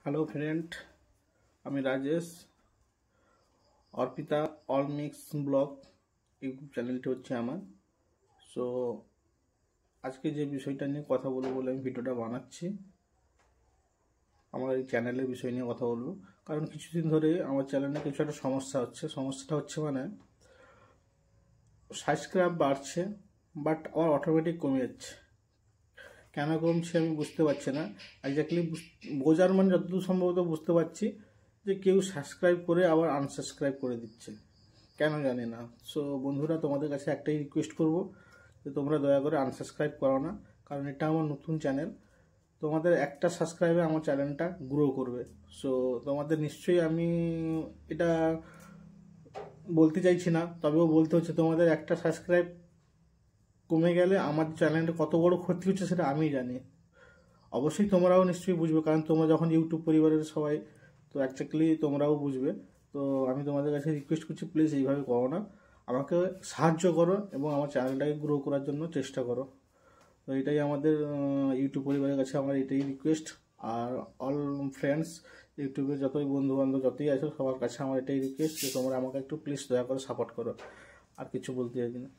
Hello friend, আমি Rajesh. Arpita all mix blog YouTube চ্যানেলটি হচ্ছে আমার। সো আজকে যে বিষয়টা নিয়ে কথা বলবো বলে আমি ভিডিওটা বানাচ্ছি, আমার এই চ্যানেলের বিষয় নিয়ে কথা বলবো। কারণ কিছুদিন ধরে আমার চ্যানেলে কিছু একটা সমস্যাটা হচ্ছে মানে সাবস্ক্রাইব বাড়ছে বাট আমার অটোমেটিক কমে যাচ্ছে। কেন কমছে আমি বুঝতে পারছি না। এক্স্যাক্টলি বোঝার মানে যতদূর সম্ভবত বুঝতে পারছি যে কেউ সাবস্ক্রাইব করে আবার আনসাবস্ক্রাইব করে দিচ্ছে, কেন জানি না। সো বন্ধুরা, তোমাদের কাছে একটাই রিকোয়েস্ট করব যে তোমরা দয়া করে আনসাবস্ক্রাইব করো না, কারণ এটা আমার নতুন চ্যানেল। তোমাদের একটা সাবস্ক্রাইবে আমার চ্যানেলটা গ্রো করবে। সো তোমাদের নিশ্চয়ই আমি এটা বলতে চাইছি না, তবেও বলতে হচ্ছে, তোমাদের একটা সাবস্ক্রাইব কমে গেলে আমার চ্যানেলটা কত বড় ক্ষতি হচ্ছে সেটা আমি জানি। অবশ্যই তোমরাও নিশ্চয়ই বুঝবে, কারণ তোমরা যখন ইউটিউব পরিবারের সবাই, তো অ্যাকচুয়ালি তোমরাও বুঝবে। তো আমি তোমাদের কাছে রিকোয়েস্ট করছি, প্লিজ এইভাবে করো না, আমাকে সাহায্য করো এবং আমার চ্যানেলটাকে গ্রো করার জন্য চেষ্টা করো। তো এটাই আমাদের ইউটিউব পরিবারের কাছে আমার এটাই রিকোয়েস্ট। আর অল ফ্রেন্ডস, ইউটিউবে যতই বন্ধু বান্ধব যতই আছো, সবার কাছে আমার এটাই রিকোয়েস্ট যে তোমরা আমাকে একটু প্লিজ দয়া করে সাপোর্ট করো। আর কিছু বলতে চাই না।